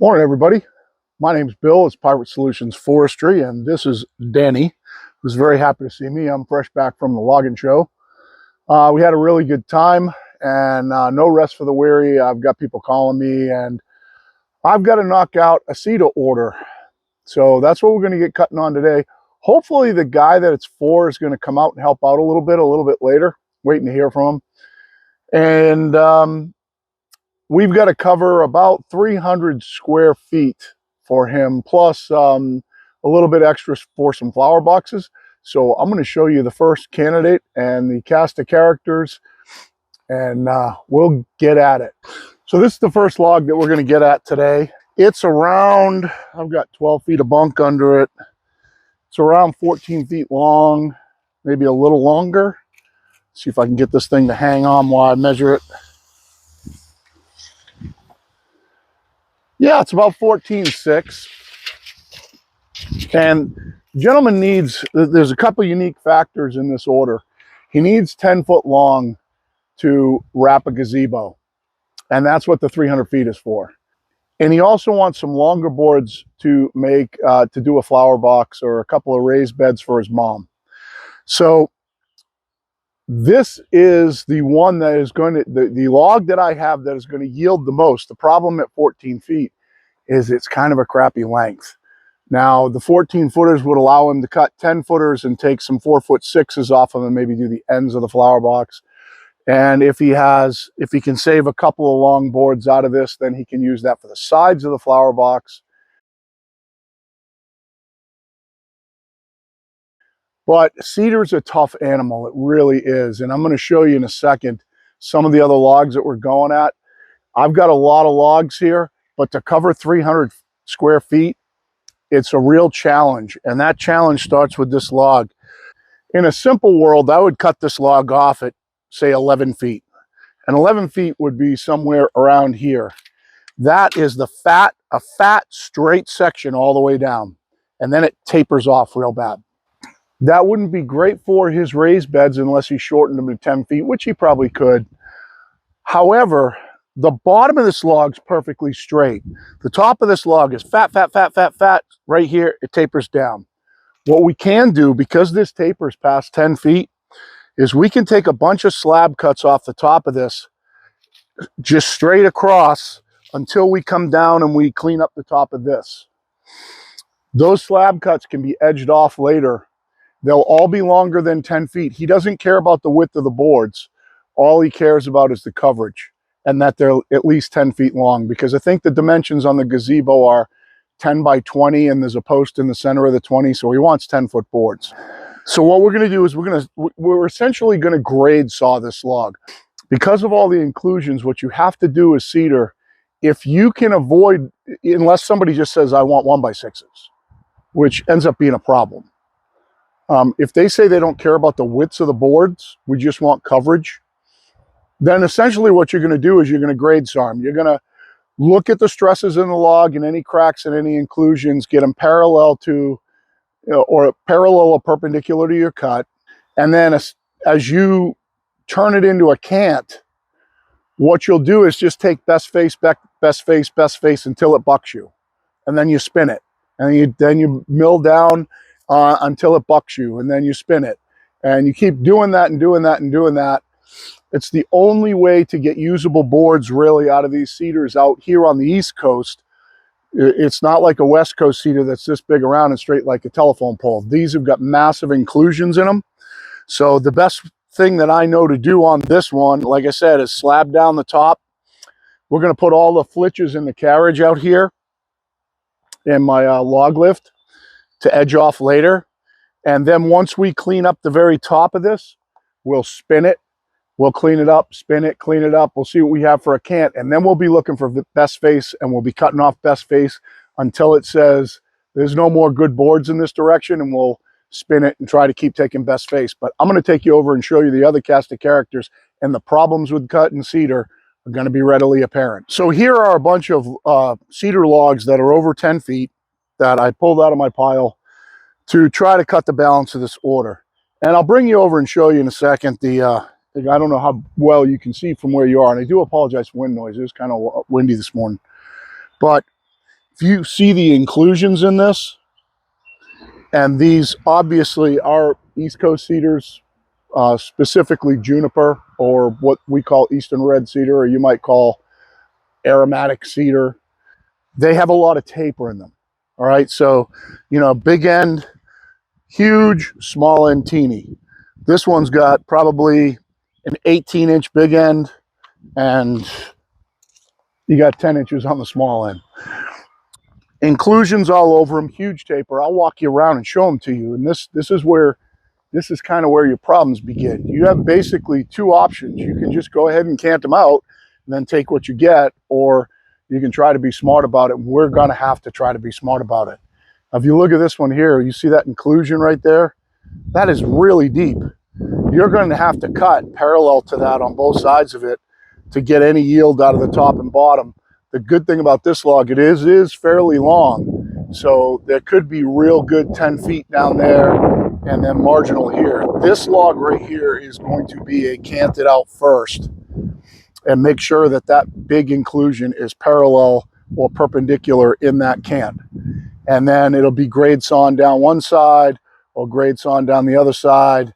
Morning, everybody. My name's Bill. It's Pirate Solutions Forestry, and this is Danny, who's very happy to see me. I'm fresh back from the logging show. We had a really good time, and no rest for the weary. I've got people calling me, and I've got to knock out a cedar order. So that's what we're going to get cutting on today. Hopefully, the guy that it's for is going to come out and help out a little bit later. Waiting to hear from him. And we've got to cover about 300 square feet for him, plus a little bit extra for some flower boxes. So I'm going to show you the first candidate and the cast of characters, and we'll get at it. So this is the first log that we're going to get at today. It's around, I've got 12 feet of bunk under it. It's around 14 feet long, maybe a little longer. See if I can get this thing to hang on while I measure it. Yeah, it's about 14.6. And the gentleman needs, there's a couple unique factors in this order. He needs 10 foot long to wrap a gazebo. And that's what the 300 feet is for. And he also wants some longer boards to make, to do a flower box or a couple of raised beds for his mom. So this is the one that is going to, the log that I have that is going to yield the most. The problem at 14 feet is it's kind of a crappy length. Now, the 14 footers would allow him to cut 10 footers and take some 4'6" off of them, maybe do the ends of the flower box. And if he can save a couple of long boards out of this, then he can use that for the sides of the flower box. But cedar's a tough animal. It really is. And I'm going to show you in a second some of the other logs that we're going at. I've got a lot of logs here, but to cover 300 square feet, it's a real challenge. And that challenge starts with this log. In a simple world, I would cut this log off at, say, 11 feet. And 11 feet would be somewhere around here. That is a fat, straight section all the way down. And then it tapers off real bad. That wouldn't be great for his raised beds unless he shortened them to 10 feet, which he probably could. However, the bottom of this log's perfectly straight. The top of this log is fat. Right here, it tapers down. What we can do, because this tapers past 10 feet, is we can take a bunch of slab cuts off the top of this, just straight across until we come down and we clean up the top of this. Those slab cuts can be edged off later. They'll all be longer than 10 feet. He doesn't care about the width of the boards. All he cares about is the coverage and that they're at least 10 feet long, because I think the dimensions on the gazebo are 10 by 20 and there's a post in the center of the 20, so he wants 10-foot boards. So what we're going to do is we're essentially going to grade saw this log. Because of all the inclusions, what you have to do is cedar, if you can avoid, unless somebody just says, I want 1x6s, which ends up being a problem. If they say they don't care about the widths of the boards, we just want coverage, then essentially what you're going to do is you're going to grade saw them. You're going to look at the stresses in the log and any cracks and any inclusions, get them parallel to, or parallel or perpendicular to your cut. And then as you turn it into a cant, what you'll do is just take best face until it bucks you. And then you spin it. And then you mill down until it bucks you, and then you spin it. And you keep doing that and doing that and doing that. It's the only way to get usable boards really out of these cedars out here on the East Coast. It's not like a West Coast cedar that's this big around and straight like a telephone pole. These have got massive inclusions in them. So the best thing that I know to do on this one, like I said, is slab down the top. We're going to put all the flitches in the carriage out here in my log lift to edge off later. And then once we clean up the very top of this, we'll spin it, we'll clean it up, spin it, clean it up. We'll see what we have for a cant. And then we'll be looking for best face, and we'll be cutting off best face until it says there's no more good boards in this direction, and we'll spin it and try to keep taking best face. But I'm going to take you over and show you the other cast of characters, and the problems with cutting cedar are going to be readily apparent. So here are a bunch of cedar logs that are over 10 feet that I pulled out of my pile to try to cut the balance of this order. And I'll bring you over and show you in a second the, I don't know how well you can see from where you are, and I do apologize for wind noise. It was kind of windy this morning. But If you see the inclusions in this, and these obviously are East Coast cedars, specifically juniper, or what we call Eastern red cedar, or you might call aromatic cedar. They have a lot of taper in them. All right, so, you know, big end, huge, small end, teeny. This one's got probably an 18-inch big end, and you got 10 inches on the small end. Inclusions all over them, huge taper. I'll walk you around and show them to you. And this is kind of where your problems begin. You have basically two options. You can just go ahead and cant them out and then take what you get, or you can try to be smart about it. We're going to have to try to be smart about it. Now, if you look at this one here, you see that inclusion right there? That is really deep. You're going to have to cut parallel to that on both sides of it to get any yield out of the top and bottom. The good thing about this log, it is fairly long. So there could be real good 10 feet down there and then marginal here. This log right here is going to be a canted out first, and make sure that that big inclusion is parallel or perpendicular in that cant. And then it'll be grade sawn down one side or grade sawn down the other side,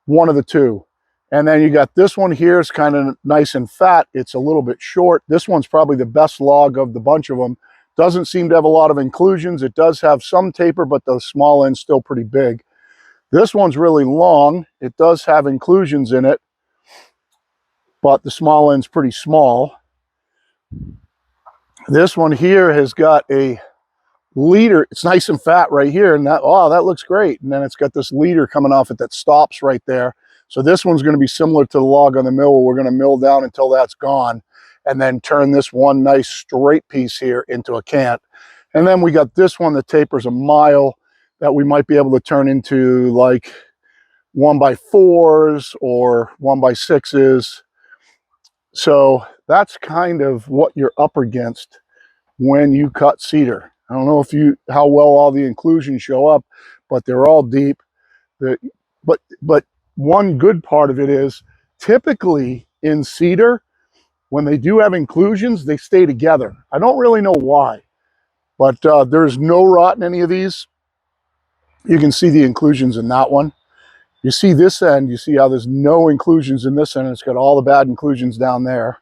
one of the two. And then you got this one here, it's kind of nice and fat. It's a little bit short. This one's probably the best log of the bunch of them. Doesn't seem to have a lot of inclusions. It does have some taper, but the small end's still pretty big. This one's really long. It does have inclusions in it, but the small end's pretty small. This one here has got a leader. It's nice and fat right here, and that, oh, that looks great. And then it's got this leader coming off it that stops right there. So this one's going to be similar to the log on the mill, where we're going to mill down until that's gone, and then turn this one nice straight piece here into a cant. And then we got this one that tapers a mile that we might be able to turn into like 1x4s or 1x6s. So that's kind of what you're up against when you cut cedar. I don't know if how well all the inclusions show up, but they're all deep. But one good part of it is, typically in cedar, when they do have inclusions, they stay together. I don't really know why, but there's no rot in any of these. You can see the inclusions in that one. You see this end, you see how there's no inclusions in this end. It's got all the bad inclusions down there.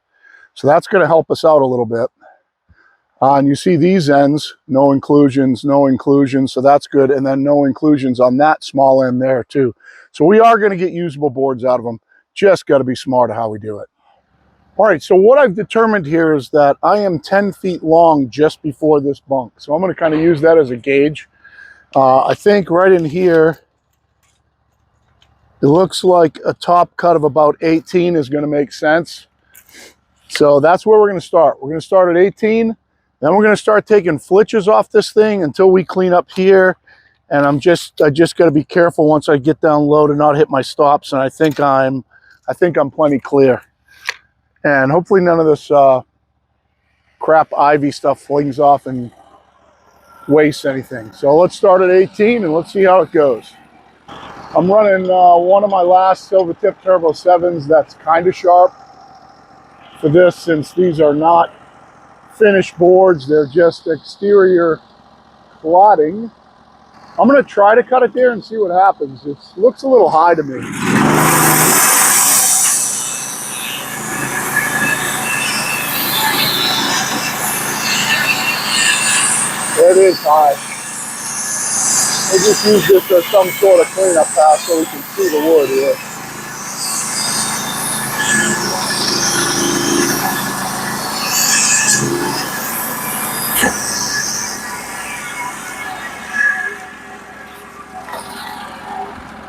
So that's going to help us out a little bit. And you see these ends, no inclusions, so that's good. And then no inclusions on that small end there too. So we are going to get usable boards out of them. Just got to be smart how we do it. All right, so what I've determined here is that I am 10 feet long just before this bunk. So I'm going to kind of use that as a gauge. I think right in here, it looks like a top cut of about 18 is going to make sense. So that's where we're going to start. We're going to start at 18. Then we're going to start taking flitches off this thing until we clean up here. And I just got to be careful once I get down low to not hit my stops. And I think I'm plenty clear. And hopefully none of this crap ivy stuff flings off and wastes anything. So let's start at 18 and let's see how it goes. I'm running one of my last silver tip turbo 7s that's kind of sharp for this, since these are not finished boards, they're just exterior cladding. I'm going to try to cut it there and see what happens. It looks a little high to me. It is high. We'll just use this as some sort of cleanup path so we can see the wood here.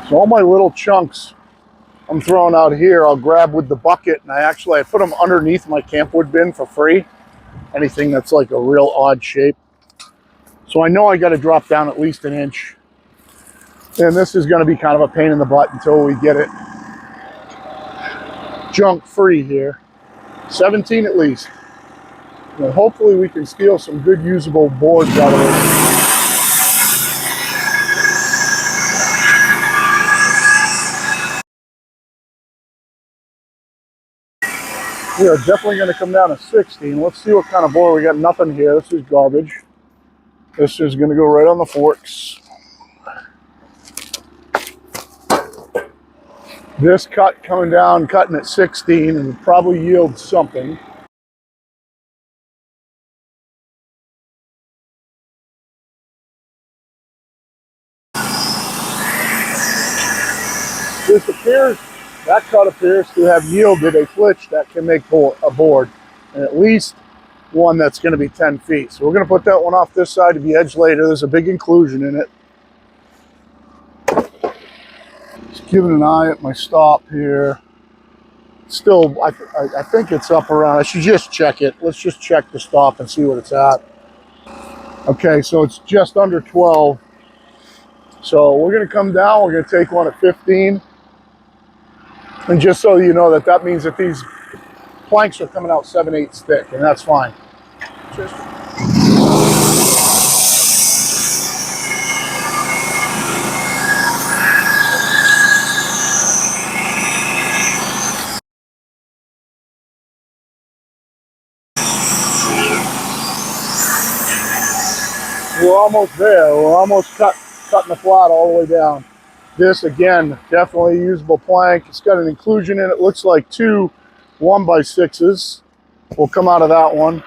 So all my little chunks I'm throwing out here, I'll grab with the bucket, and I put them underneath my campwood bin for free. Anything that's like a real odd shape. So I know I got to drop down at least an inch. And this is going to be kind of a pain in the butt until we get it junk free here. 17 at least. And hopefully we can steal some good usable boards out of it. We are definitely going to come down to 16. Let's see what kind of board we got. Nothing here. This is garbage. This is going to go right on the forks. This cut coming down, cutting at 16, and will probably yield something. That cut appears to have yielded a flitch that can make a board, and at least one that's going to be 10 feet. So we're going to put that one off this side to be edged later. There's a big inclusion in it. Just giving an eye at my stop here. Still, I think it's up around, I should just check it. Let's just check the stop and see what it's at. Okay, so it's just under 12. So we're going to come down, we're going to take one at 15. And just so you know, that means that these planks are coming out 7/8 thick, and that's fine. We're almost there. We're almost cutting the flat all the way down. This, again, definitely a usable plank. It's got an inclusion in it. Looks like two 1x6s will come out of that one.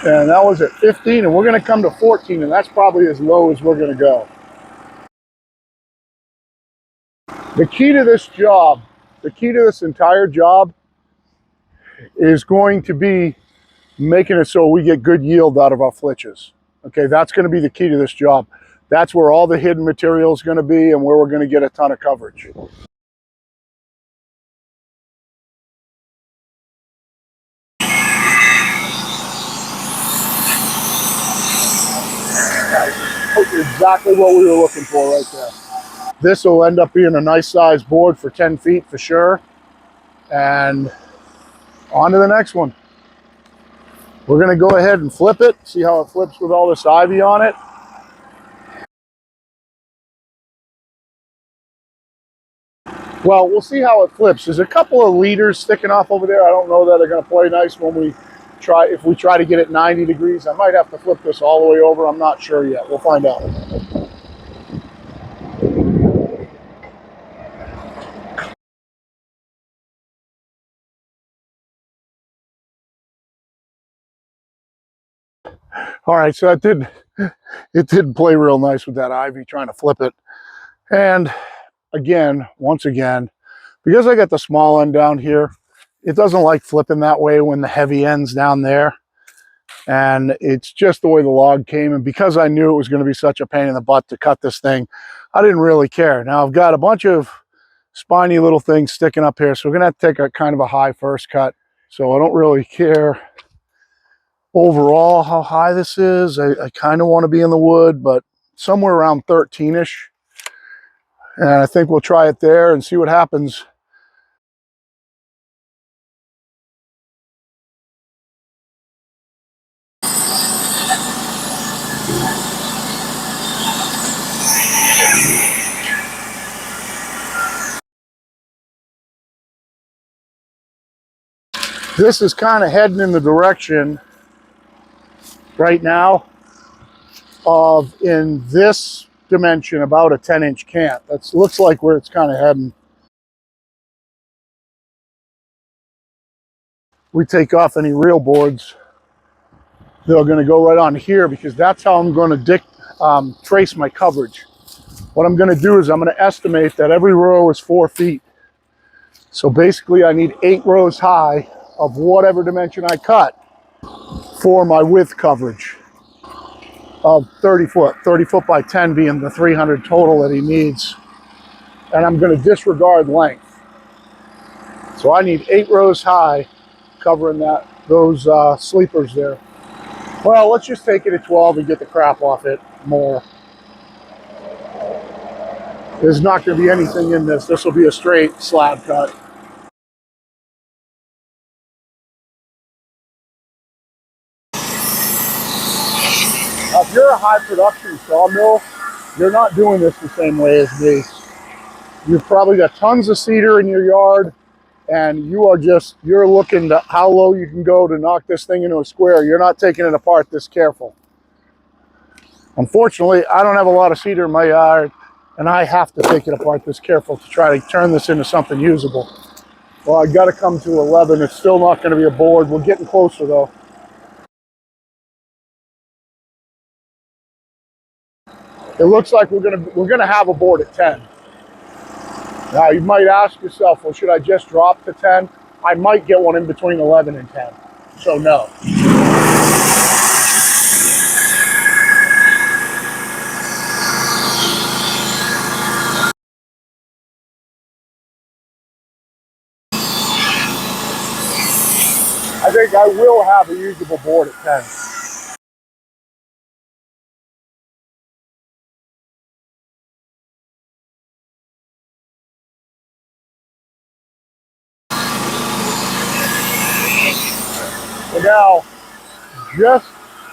And that was at 15, and we're going to come to 14, and that's probably as low as we're going to go. The key to this job, the key to this entire job is going to be making it so we get good yield out of our flitches. Okay, that's going to be the key to this job. That's where all the hidden material is going to be and where we're going to get a ton of coverage. Exactly what we were looking for right there. This will end up being a nice size board for 10 feet for sure. And on to the next one. We're going to go ahead and flip it, see how it flips with all this ivy on it. Well, we'll see how it flips. There's a couple of leaders sticking off over there. I don't know that they're going to play nice when we try, if we try to get it 90 degrees. I might have to flip this all the way over. I'm not sure yet. We'll find out. All right, so it did play real nice with that ivy trying to flip it. And again, once again, because I got the small end down here, it doesn't like flipping that way when the heavy end's down there. And it's just the way the log came. And because I knew it was going to be such a pain in the butt to cut this thing, I didn't really care. Now I've got a bunch of spiny little things sticking up here, so we're going to have to take a kind of a high first cut. So I don't really care overall how high this is. I kind of want to be in the wood, but somewhere around 13-ish. And I think we'll try it there and see what happens. This is kind of heading in the direction right now of, in this dimension, about a 10-inch cant. That looks like where it's kind of heading. We take off any real boards, they're going to go right on here, because that's how I'm going to trace my coverage. What I'm going to do is I'm going to estimate that every row is 4 feet. So basically I need 8 rows high of whatever dimension I cut for my width coverage of 30 foot. 30 foot by 10 being the 300 total that he needs. And I'm going to disregard length. So I need 8 rows high covering those sleepers there. Well, let's just take it at 12 and get the crap off it more. There's not going to be anything in this. This will be a straight slab cut. Now, if you're a high production sawmill, you're not doing this the same way as me. You've probably got tons of cedar in your yard, and you're looking to how low you can go to knock this thing into a square. You're not taking it apart this careful. Unfortunately, I don't have a lot of cedar in my yard, and I have to take it apart this careful to try to turn this into something usable. Well, I got to come to 11. It's still not going to be a board. We're getting closer though. It looks like we're gonna have a board at 10. Now you might ask yourself, well, should I just drop to 10? I might get one in between 11 and 10. So no. I think I will have a usable board at 10. So now, just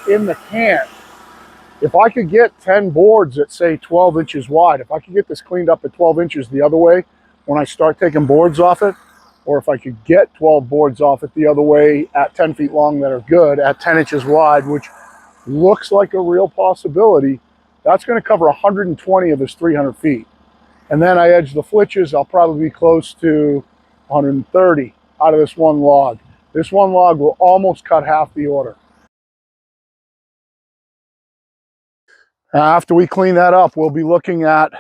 in the can, if I could get 10 boards at say 12 inches wide, if I could get this cleaned up at 12 inches the other way when I start taking boards off it, or if I could get 12 boards off it the other way at 10 feet long that are good at 10 inches wide, which looks like a real possibility, that's going to cover 120 of this 300 feet. And then I edge the flitches, I'll probably be close to 130 out of this one log. This one log will almost cut half the order. After we clean that up, we'll be looking at,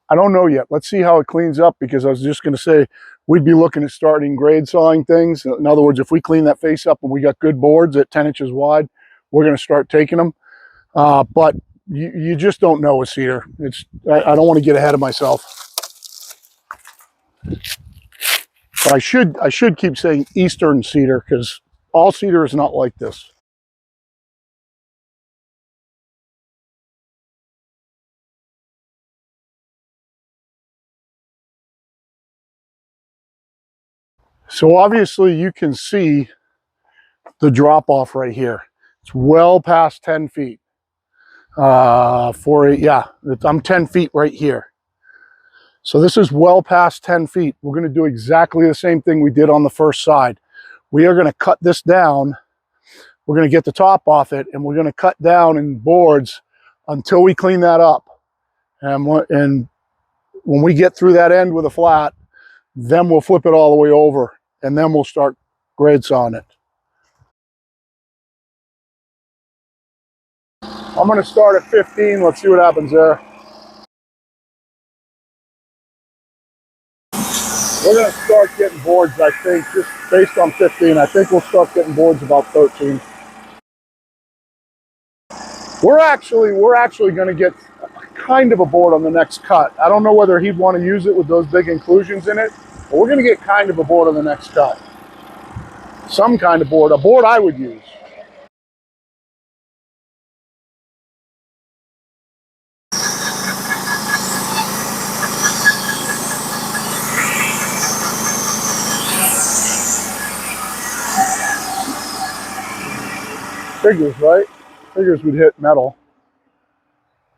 I don't know yet. Let's see how it cleans up, because I was just going to say we'd be looking at starting grade sawing things. In other words, if we clean that face up and we got good boards at 10 inches wide, we're going to start taking them. But you just don't know with cedar. I don't want to get ahead of myself. But I should keep saying eastern cedar, because all cedar is not like this. So obviously you can see the drop off right here. It's well past 10 feet. I'm 10 feet right here. So this is well past 10 feet. We're going to do exactly the same thing we did on the first side. We are going to cut this down. We're going to get the top off it, and we're going to cut down in boards until we clean that up. And when we get through that end with a flat, then we'll flip it all the way over, and then we'll start grade sawing it. I'm going to start at 15. Let's see what happens there. We're going to start getting boards, I think, just based on 15. I think we'll start getting boards about 13. We're actually going to get kind of a board on the next cut. I don't know whether he'd want to use it with those big inclusions in it, but we're going to get kind of a board on the next cut. Some kind of board, a board I would use. Figures, right? Figures would hit metal.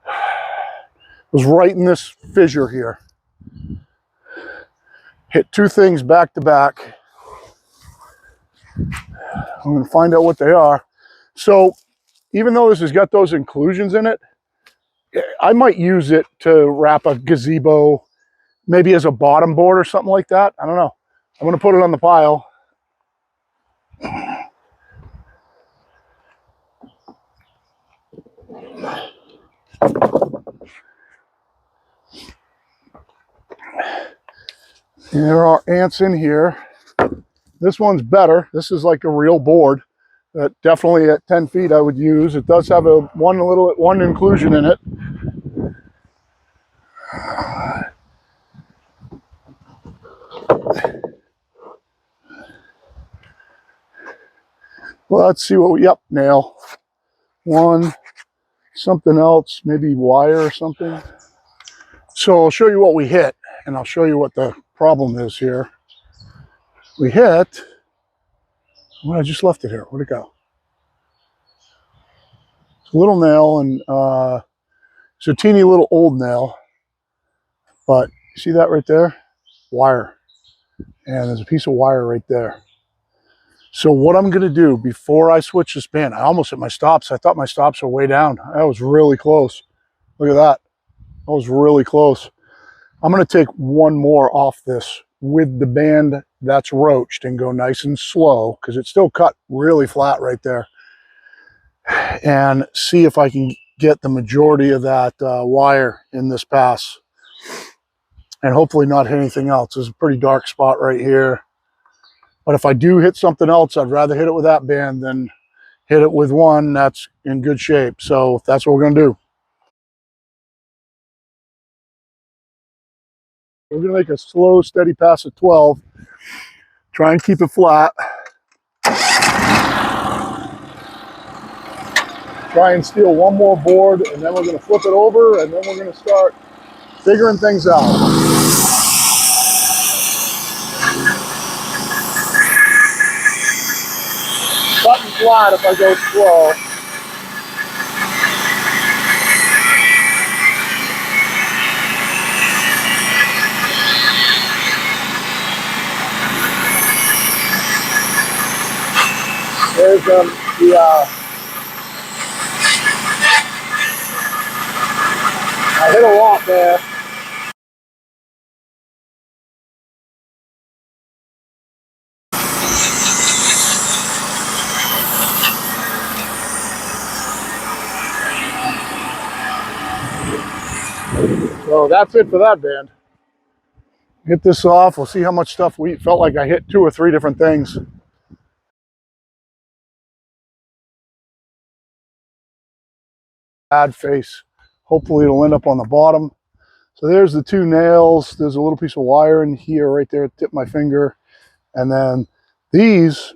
It was right in this fissure here. Hit two things back to back. I'm going to find out what they are. So even though this has got those inclusions in it, I might use it to wrap a gazebo, maybe as a bottom board or something like that. I don't know. I'm going to put it on the pile. And there are ants in here. This one's better. This is like a real board that definitely at 10 feet I would use. It does have one inclusion in it. Well, let's see yep, nail. One, something else, maybe wire or something. So I'll show you what we hit, and I'll show you what the problem is here. We hit, well, I just left it here. Where'd it go? It's a little nail, and it's a teeny little old nail, but you see that right there? Wire. And there's a piece of wire right there. So what I'm going to do before I switch this band, I almost hit my stops. I thought my stops were way down. That was really close. Look at that. That was really close. I'm going to take one more off this with the band that's roached and go nice and slow, because it's still cut really flat right there, and see if I can get the majority of that wire in this pass, and hopefully not hit anything else. There's a pretty dark spot right here. But if I do hit something else, I'd rather hit it with that band than hit it with one that's in good shape. So that's what we're going to do. We're going to make a slow, steady pass at 12. Try and keep it flat. Try and steal one more board, and then we're going to flip it over, and then we're going to start figuring things out. Button flat if I go slow. There's I hit a lot there. So that's it for that band. Get this off. We'll see how much stuff we felt like I hit 2 or 3 different things. Bad face. Hopefully it'll end up on the bottom. So there's the 2 nails. There's a little piece of wire in here right there, tip my finger. And then these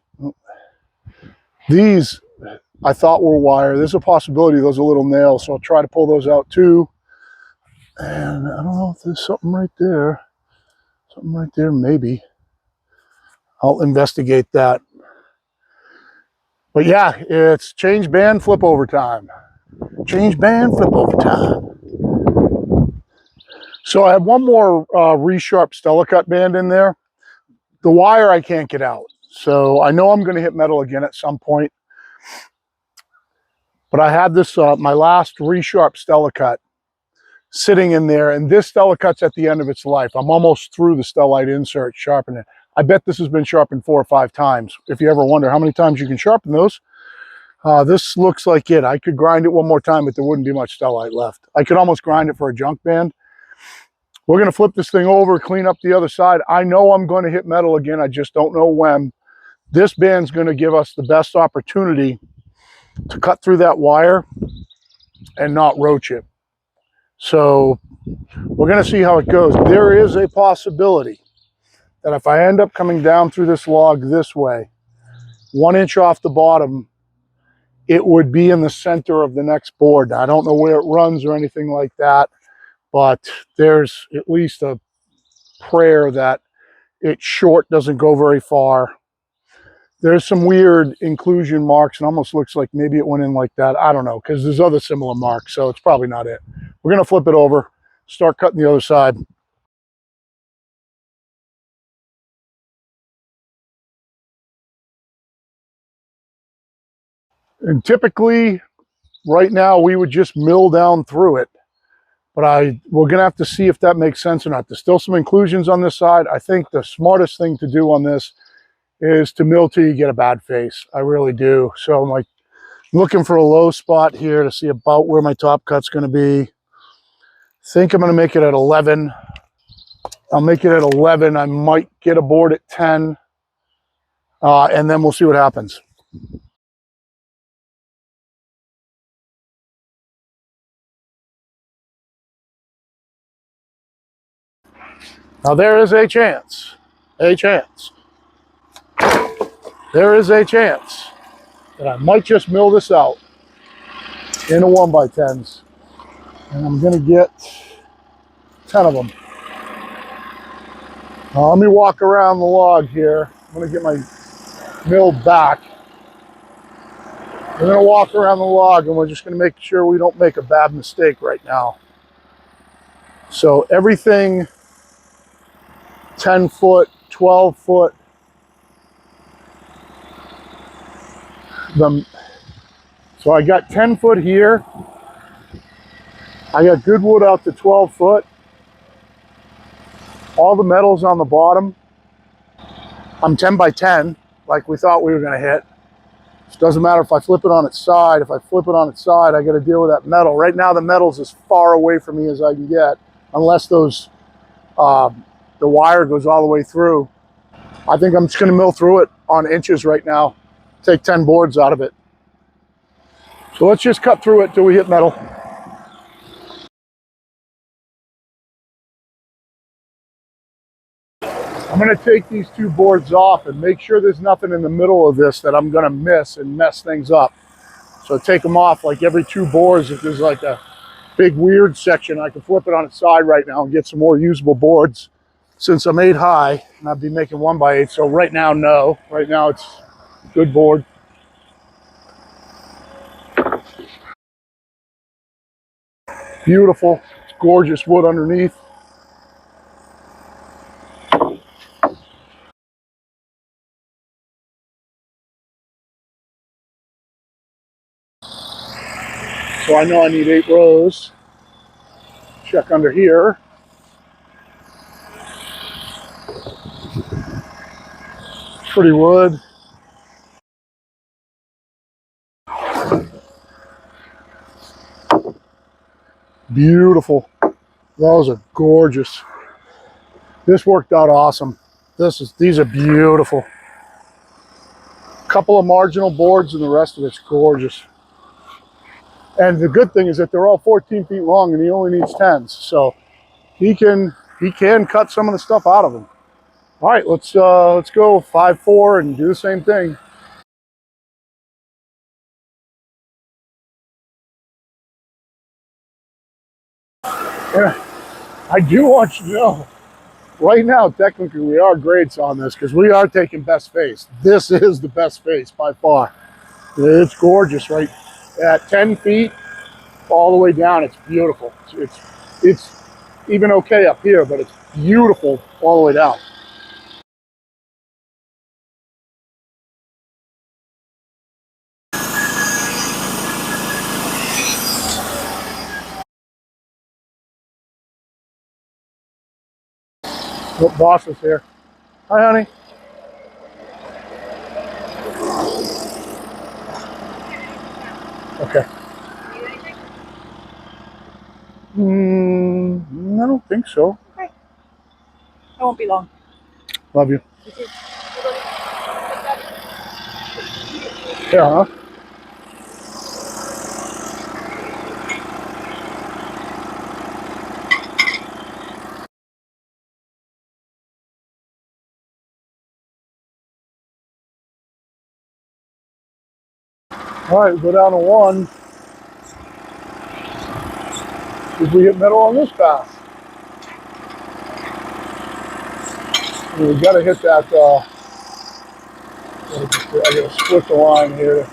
I thought were wire. There's a possibility those are little nails, so I'll try to pull those out too. And I don't know if there's something right there. Something right there, maybe. I'll investigate that. But yeah, it's change band, flip over time. Change band, flip over time. So I have one more resharp Stella cut band in there. The wire I can't get out. So I know I'm going to hit metal again at some point. But I had this, my last resharp Stella cut sitting in there, and this Stella cut's at the end of its life. I'm almost through the Stellite insert sharpening. I bet this has been sharpened 4 or 5 times. If you ever wonder how many times you can sharpen those, this looks like it. I could grind it one more time, but there wouldn't be much Stellite left. I could almost grind it for a junk band. We're going to flip this thing over, clean up the other side. I know I'm going to hit metal again. I just don't know when. This band's going to give us the best opportunity to cut through that wire and not roach it. So we're going to see how it goes. There is a possibility that if I end up coming down through this log this way, 1 inch off the bottom, it would be in the center of the next board. Now, I don't know where it runs or anything like that, but there's at least a prayer that it's short, doesn't go very far. There's some weird inclusion marks, and almost looks like maybe it went in like that. I don't know, because there's other similar marks, so it's probably not it. We're going to flip it over, start cutting the other side. And typically, right now, we would just mill down through it. But we're going to have to see if that makes sense or not. There's still some inclusions on this side. I think the smartest thing to do on this is to mill till you get a bad face. I really do. So I'm like looking for a low spot here to see about where my top cut's going to be. Think I'm going to make it at 11. I'll make it at 11. I might get a board at 10. And then we'll see what happens. Now there is a chance, there is a chance that I might just mill this out into 1x10s, and I'm going to get 10 of them. Now let me walk around the log here. I'm going to get my mill back. We're going to walk around the log, and we're just going to make sure we don't make a bad mistake right now. So everything 10 foot 12-foot. So I got 10 foot here. I got good wood out to 12 foot. All the metal's on the bottom. I'm 10 by 10, like we thought we were gonna hit. It doesn't matter if I flip it on its side. If I flip it on its side, I gotta deal with that metal. Right now the metal's as far away from me as I can get, unless the wire goes all the way through. I think I'm just gonna mill through it on inches right now. Take 10 boards out of it. So let's just cut through it till we hit metal. I'm gonna take these 2 boards off and make sure there's nothing in the middle of this that I'm gonna miss and mess things up. So take them off like every 2 boards. If there's like a big weird section, I can flip it on its side right now and get some more usable boards. Since I'm 8 high, and I'd be making 1 by 8, so right now, no. Right now it's good board. Beautiful, it's gorgeous wood underneath. So I know I need 8 rows. Check under here. Pretty wood. Beautiful. Those are gorgeous. This worked out awesome. These are beautiful. Couple of marginal boards and the rest of it's gorgeous. And the good thing is that they're all 14 feet long and he only needs 10s. So he can cut some of the stuff out of them. All right, let's go 5-4 and do the same thing. And I do want you to know, right now, technically, we are grades on this because we are taking best face. This is the best face by far. It's gorgeous, right? At 10 feet, all the way down, it's beautiful. It's even okay up here, but it's beautiful all the way down. Oh, boss is here. Hi, honey. Okay. I don't think so. Okay. I won't be long. Love you. Yeah, huh? All right, go down to 1. If we hit middle on this pass. We got to hit that, I got to split the line here.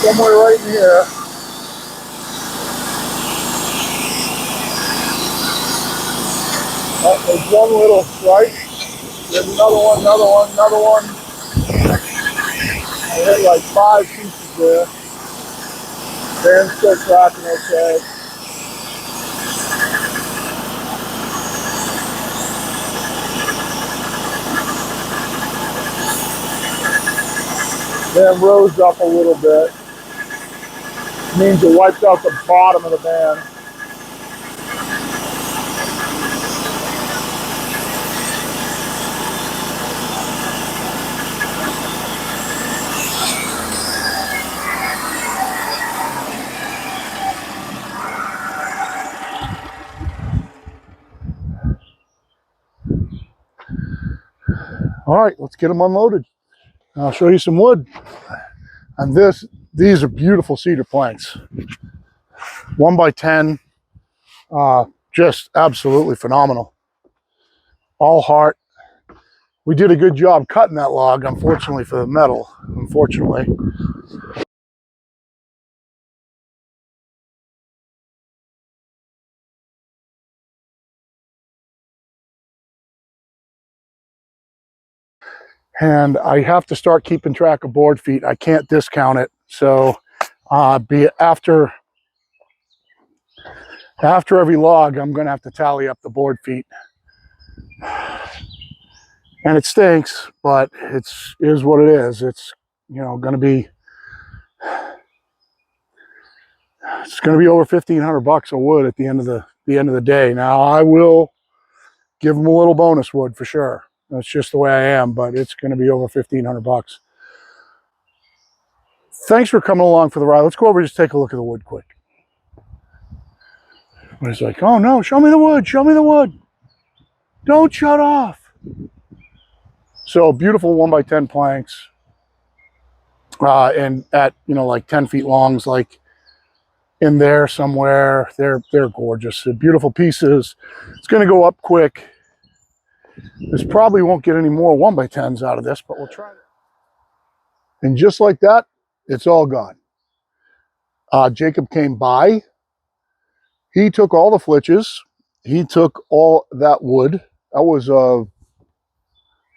Somewhere right in here. Oh, there's one little strike. There's another one, another one, another one. I hit like 5 pieces there. Fan's still tracking okay. Van rose up a little bit. It means it wiped out the bottom of the van. All right, let's get them unloaded. I'll show you some wood. And these are beautiful cedar planks. 1 by 10, just absolutely phenomenal. All heart. We did a good job cutting that log, unfortunately for the metal, unfortunately. And I have to start keeping track of board feet. I can't discount it. So be after every log, I'm going to have to tally up the board feet. And it stinks, but is what it is. It's, you know, going to be, it's going to be over $1,500 of wood at the end of the day. Now I will give them a little bonus wood for sure. That's just the way I am, but it's going to be over $1,500. Thanks for coming along for the ride. Let's go over and just take a look at the wood quick. And it's like, oh no, show me the wood, show me the wood. Don't shut off. So beautiful 1x10 planks, and at, you know, like 10 feet longs, like in there somewhere. They're gorgeous. They're beautiful pieces. It's going to go up quick. This probably won't get any more 1x10s out of this, but we'll try. And just like that, it's all gone. Jacob came by. He took all the flitches. He took all that wood. That was a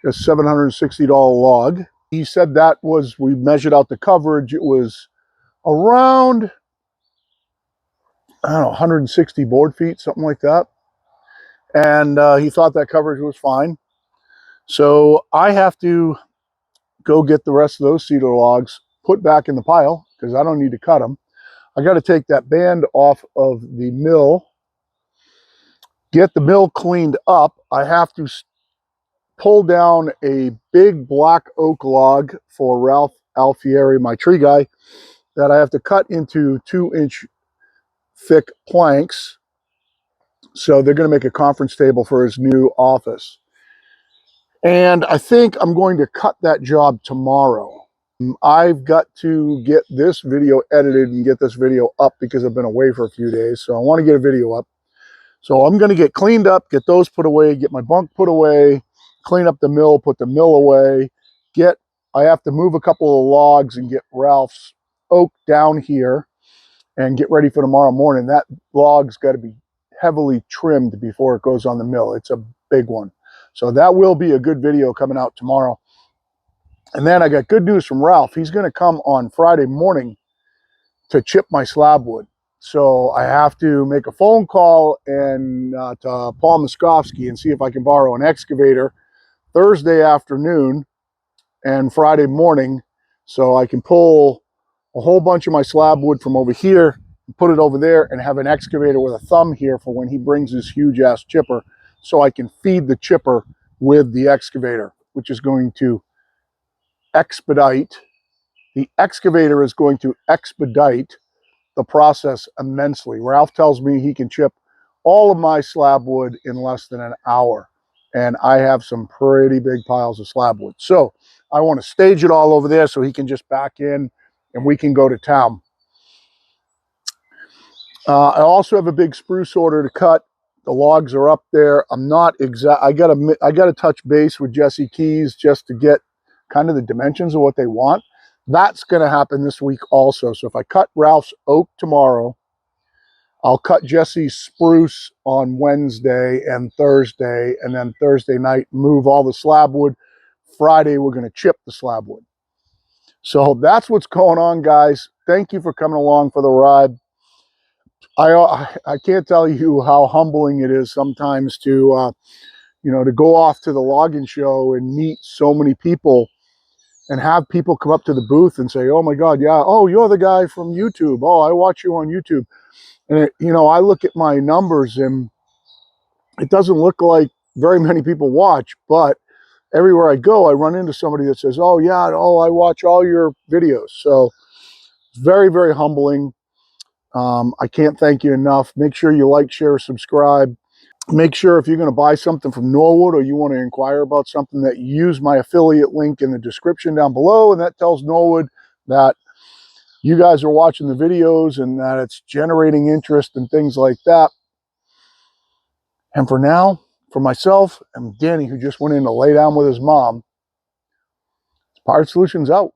$760 log. He said that was, we measured out the coverage. It was around, I don't know, 160 board feet, something like that. And he thought that coverage was fine. So I have to go get the rest of those cedar logs put back in the pile because I don't need to cut them. I got to take that band off of the mill, get the mill cleaned up. I have to pull down a big black oak log for Ralph Alfieri, my tree guy, that I have to cut into 2-inch thick planks. So they're going to make a conference table for his new office. And I think I'm going to cut that job tomorrow. I've got to get this video edited and get this video up because I've been away for a few days. So I want to get a video up. So I'm going to get cleaned up, get those put away, get my bunk put away, clean up the mill, put the mill away, I have to move a couple of logs and get Ralph's oak down here and get ready for tomorrow morning. That log's got to be heavily trimmed before it goes on the mill. It's a big one. So that will be a good video coming out tomorrow. And then I got good news from Ralph. He's going to come on Friday morning to chip my slab wood. So I have to make a phone call and to Paul Moskovsky and see if I can borrow an excavator Thursday afternoon and Friday morning, so I can pull a whole bunch of my slab wood from over here and put it over there and have an excavator with a thumb here for when he brings his huge ass chipper, so I can feed the chipper with the excavator, which is going to expedite. The excavator is going to expedite the process immensely. Ralph tells me he can chip all of my slab wood in less than an hour. And I have some pretty big piles of slab wood. So I want to stage it all over there so he can just back in and we can go to town. I also have a big spruce order to cut. The logs are up there. I'm not exact. I gotta touch base with Jesse Keys just to get kind of the dimensions of what they want. That's going to happen this week also. So if I cut Ralph's oak tomorrow, I'll cut Jesse's spruce on Wednesday and Thursday, and then Thursday night move all the slab wood. Friday we're going to chip the slab wood. So that's what's going on, guys. Thank you for coming along for the ride. I can't tell you how humbling it is sometimes to to go off to the logging show and meet so many people and have people come up to the booth and say, oh my God, yeah, oh, you're the guy from YouTube. Oh, I watch you on YouTube. And I look at my numbers and it doesn't look like very many people watch, but everywhere I go, I run into somebody that says, oh yeah, oh, I watch all your videos. So it's very, very humbling. I can't thank you enough. Make sure you like, share, subscribe. Make sure if you're going to buy something from Norwood or you want to inquire about something, that you use my affiliate link in the description down below, and that tells Norwood that you guys are watching the videos and that it's generating interest and things like that. And for now, for myself and Danny, who just went in to lay down with his mom, Pirate Solutions out.